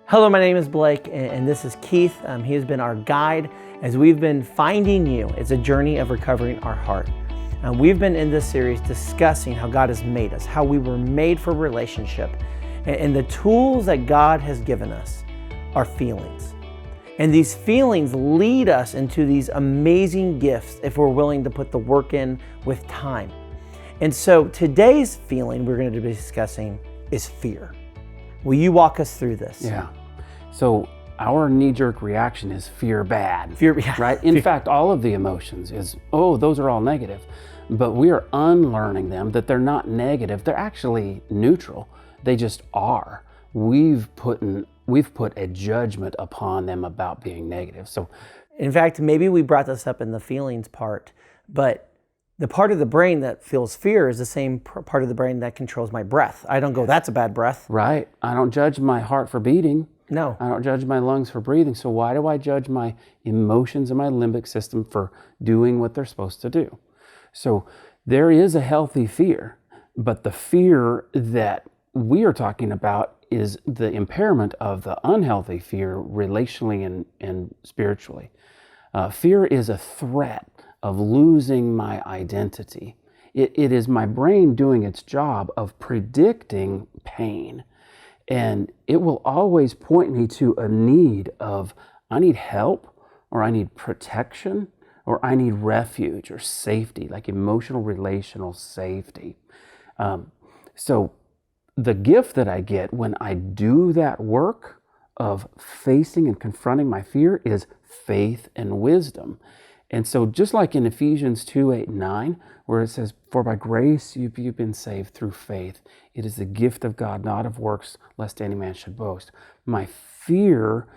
Hello, my name is Blake, and this is Keith. He has been our guide as we've been finding you. It's a journey of recovering our heart. We've been in this series discussing how God has made us, how we were made for relationship, and the tools that God has given us are feelings. And these feelings lead us into these amazing gifts if we're willing to put the work in with time. And so today's feeling we're going to be discussing is fear. Will you walk us through this? Yeah. So our knee-jerk reaction is fear bad. Fear, yeah. Right? In fact, all of the emotions is, those are all negative. But we are unlearning them, that they're not negative. They're actually neutral. They just are. We've put a judgment upon them about being negative. So, in fact, maybe we brought this up in the feelings part, but the part of the brain that feels fear is the same part of the brain that controls my breath. I don't go, that's a bad breath. Right. I don't judge my heart for beating. No. I don't judge my lungs for breathing. So why do I judge my emotions and my limbic system for doing what they're supposed to do? So there is a healthy fear, but the fear that we are talking about is the impairment of the unhealthy fear relationally and spiritually. Fear is a threat of losing my identity. It is my brain doing its job of predicting pain. And it will always point me to a need of, I need help, or I need protection, or I need refuge or safety, like emotional, relational safety. So the gift that I get when I do that work of facing and confronting my fear is faith and wisdom. And so just like in Ephesians 2:8-9, where it says, "For by grace you've been saved through faith. It is the gift of God, not of works, lest any man should boast." My fear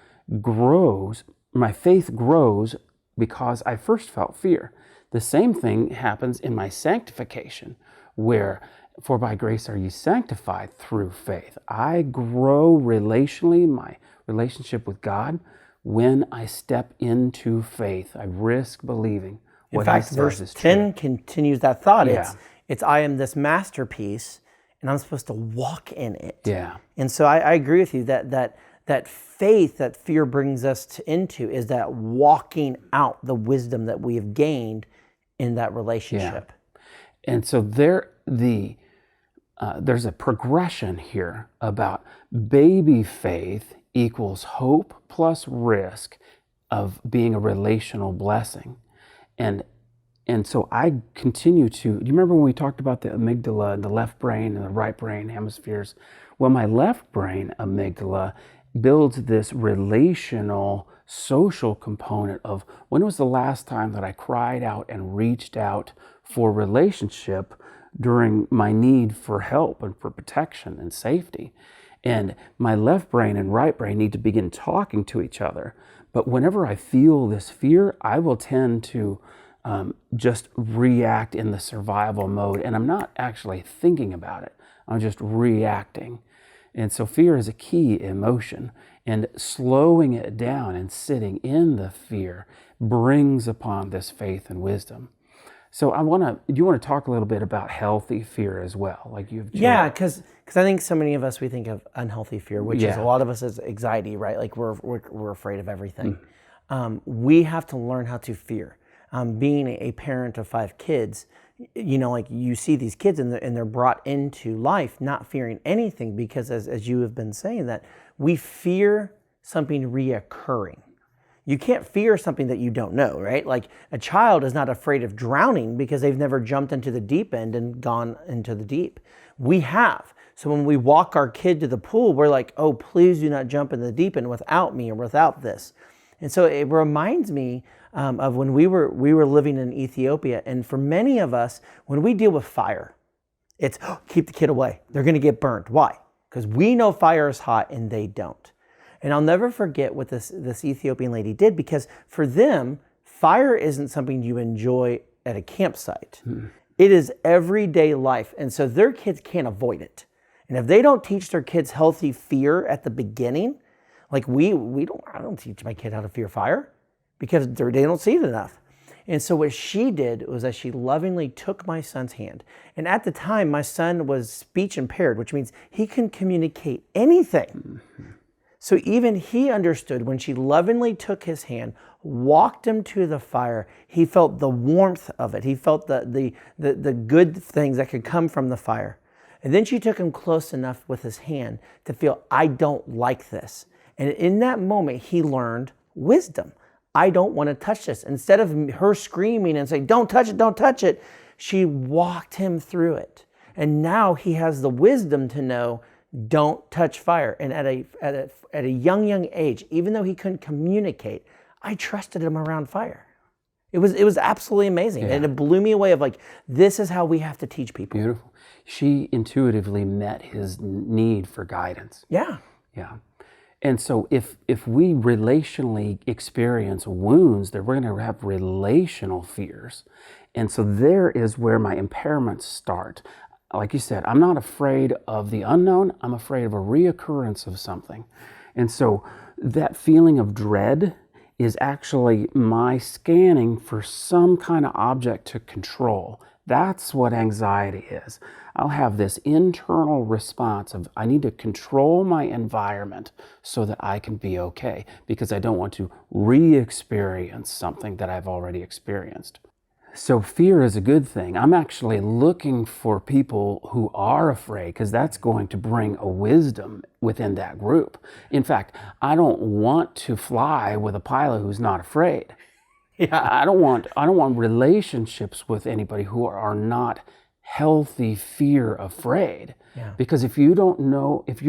grows, my faith grows because I first felt fear. The same thing happens in my sanctification, where for by grace are you sanctified through faith. I grow relationally, my relationship with God, when I step into faith. I risk believing what In fact, he says verse is 10 true. continues that thought. Yeah. It's I am this masterpiece, and I'm supposed to walk in it. Yeah. And so I agree with you that faith that fear brings us into is that walking out the wisdom that we have gained in that relationship. Yeah. And so there's a progression here about baby faith equals hope plus risk of being a relational blessing. And so I continue to, do you remember when we talked about the amygdala and the left brain and the right brain hemispheres? Well, my left brain amygdala builds this relational, social component of when was the last time that I cried out and reached out for relationship during my need for help and for protection and safety. And my left brain and right brain need to begin talking to each other. But whenever I feel this fear, I will tend to just react in the survival mode. And I'm not actually thinking about it. I'm just reacting. And so fear is a key emotion. And slowing it down and sitting in the fear brings upon this faith and wisdom. So do you want to talk a little bit about healthy fear as well? Like Yeah, because I think so many of us, we think of unhealthy fear, which is a lot of us is anxiety, right? Like we're afraid of everything. We have to learn how to fear. Being a parent of 5 kids, like you see these kids and they're brought into life not fearing anything because as you have been saying that we fear something reoccurring. You can't fear something that you don't know, right? Like a child is not afraid of drowning because they've never jumped into the deep end and gone into the deep. We have. So when we walk our kid to the pool, we're like, oh, please do not jump in the deep end without me or without this. And so it reminds me of when we were living in Ethiopia. And for many of us, when we deal with fire, it's keep the kid away. They're going to get burned. Why? Because we know fire is hot and they don't. And I'll never forget what this Ethiopian lady did, because for them, fire isn't something you enjoy at a campsite. It is everyday life. And so their kids can't avoid it. And if they don't teach their kids healthy fear at the beginning, like I don't teach my kid how to fear fire because they don't see it enough. And so what she did was that she lovingly took my son's hand. And at the time, my son was speech impaired, which means he couldn't communicate anything. So even he understood when she lovingly took his hand, walked him to the fire, he felt the warmth of it. He felt the good things that could come from the fire. And then she took him close enough with his hand to feel, I don't like this. And in that moment, he learned wisdom. I don't want to touch this. Instead of her screaming and saying, don't touch it, she walked him through it. And now he has the wisdom to know, don't touch fire. And at a young age, even though he couldn't communicate, I trusted him around fire. It was absolutely amazing. Yeah. And it blew me away of like, this is how we have to teach people. Beautiful. She intuitively met his need for guidance. Yeah. Yeah. And so if we relationally experience wounds, then we're going to have relational fears. And so there is where my impairments start. Like you said, I'm not afraid of the unknown. I'm afraid of a reoccurrence of something. And so that feeling of dread is actually my scanning for some kind of object to control. That's what anxiety is. I'll have this internal response of I need to control my environment so that I can be okay, because I don't want to re-experience something that I've already experienced. So fear is a good thing. I'm actually looking for people who are afraid, because that's going to bring a wisdom within that group. In fact, I don't want to fly with a pilot who's not afraid. Yeah. I don't want relationships with anybody who are not healthy fear afraid. Yeah. Because if you're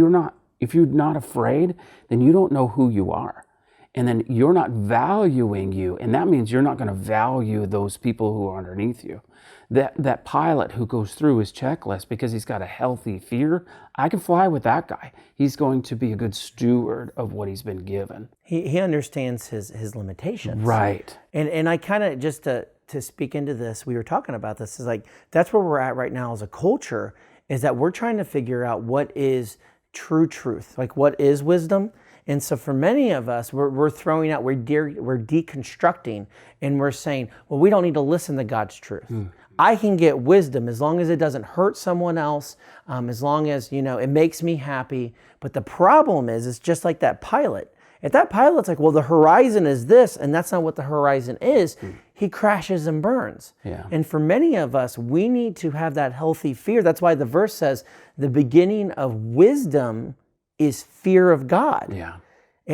not afraid, then you don't know who you are. And then you're not valuing you, and that means you're not going to value those people who are underneath you. That pilot who goes through his checklist because he's got a healthy fear, I can fly with that guy. He's going to be a good steward of what he's been given. He understands his limitations. Right. And I kind of, just to speak into this, we were talking about this, is like, that's where we're at right now as a culture, is that we're trying to figure out what is true truth, like what is wisdom. And so for many of us, we're throwing out, we're deconstructing, and we're saying, well, we don't need to listen to God's truth. I can get wisdom as long as it doesn't hurt someone else, as long as, it makes me happy. But the problem is, it's just like that pilot. If that pilot's like, well, the horizon is this, and that's not what the horizon is, he crashes and burns. Yeah. And for many of us, we need to have that healthy fear. That's why the verse says, the beginning of wisdom is fear of God. Yeah.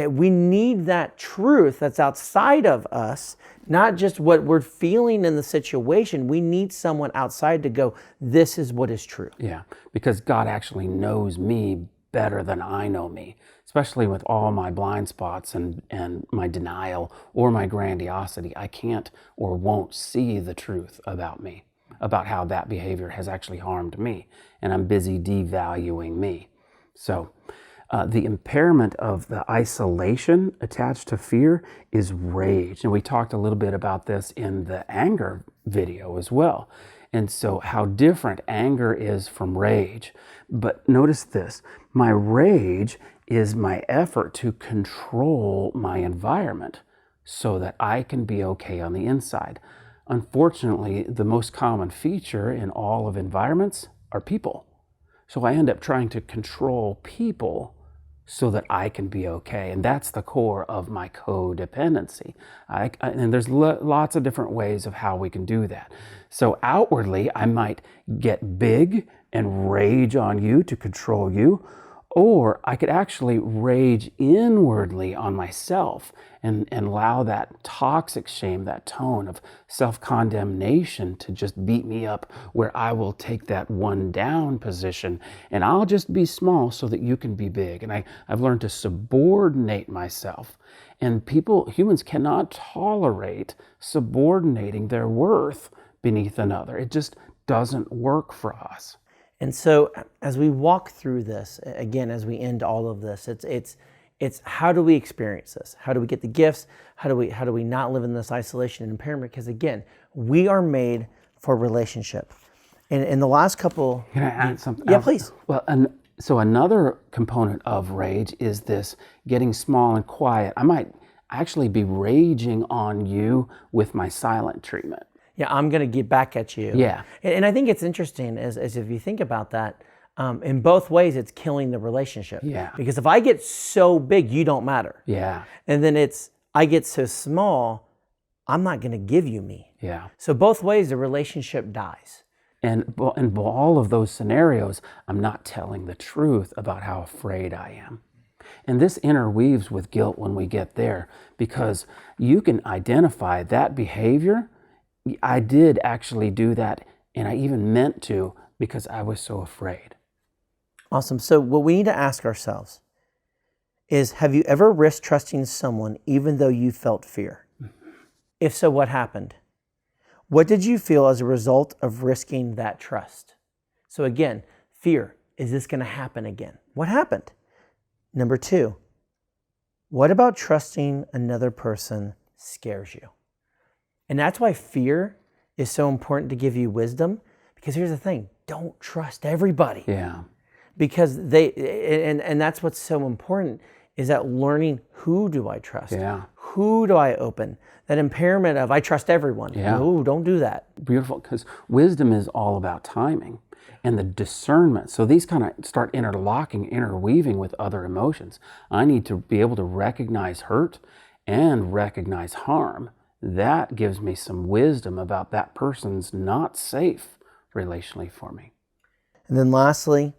We need that truth that's outside of us, not just what we're feeling in the situation. We need someone outside to go, this is what is true. Yeah, because God actually knows me better than I know me, especially with all my blind spots and my denial or my grandiosity. I can't or won't see the truth about me, about how that behavior has actually harmed me, and I'm busy devaluing me. So the impairment of the isolation attached to fear is rage. And we talked a little bit about this in the anger video as well. And so how different anger is from rage. But notice this, my rage is my effort to control my environment so that I can be okay on the inside. Unfortunately, the most common feature in all of environments are people. So I end up trying to control people so that I can be okay. And that's the core of my codependency. And there's lots of different ways of how we can do that. So outwardly, I might get big and rage on you to control you, or I could actually rage inwardly on myself and allow that toxic shame, that tone of self-condemnation to just beat me up, where I will take that one down position and I'll just be small so that you can be big. And I've learned to subordinate myself. And humans cannot tolerate subordinating their worth beneath another. It just doesn't work for us. And so as we walk through this, again, as we end all of this, it's how do we experience this? How do we get the gifts? How do we not live in this isolation and impairment? Because again, we are made for relationship. And in the last couple... Can I add something? Yeah, please. Well, so another component of rage is this getting small and quiet. I might actually be raging on you with my silent treatment. Yeah, I'm going to get back at you. Yeah. And I think it's interesting as if you think about that, in both ways, it's killing the relationship. Yeah. Because if I get so big, you don't matter. Yeah. And then I get so small, I'm not going to give you me. Yeah. So both ways, the relationship dies. And in all of those scenarios, I'm not telling the truth about how afraid I am. And this interweaves with guilt when we get there, because you can identify that behavior. I did actually do that, and I even meant to, because I was so afraid. Awesome. So what we need to ask ourselves is, have you ever risked trusting someone even though you felt fear? If so, what happened? What did you feel as a result of risking that trust? So again, fear. Is this going to happen again? What happened? Number 2, what about trusting another person scares you? And that's why fear is so important to give you wisdom, because here's the thing, don't trust everybody. Yeah. Because and that's what's so important, is that learning, who do I trust? Yeah. Who do I open? That impairment of I trust everyone. Yeah. No, don't do that. Beautiful, because wisdom is all about timing and the discernment. So these kind of start interweaving with other emotions. I need to be able to recognize hurt and recognize harm. That gives me some wisdom about that person's not safe relationally for me. And then lastly,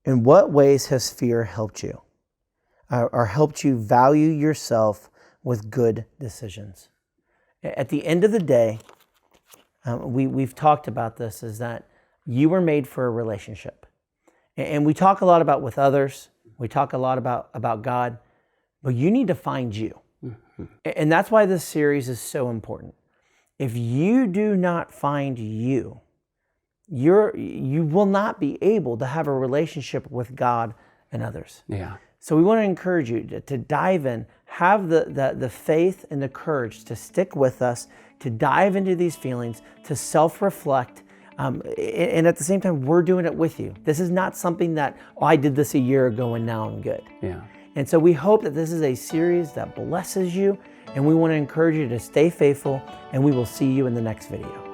in what ways has fear helped you? Or helped you value yourself with good decisions? At the end of the day, we've talked about this, is that you were made for a relationship. And we talk a lot about with others. We talk a lot about God. But you need to find you. Mm-hmm. And that's why this series is so important. If you do not find you, you will not be able to have a relationship with God and others. Yeah. So we want to encourage you to dive in, have the faith and the courage to stick with us, to dive into these feelings, to self-reflect, and at the same time, we're doing it with you. This is not something that, I did this a year ago and now I'm good. Yeah. And so we hope that this is a series that blesses you, and we want to encourage you to stay faithful, and we will see you in the next video.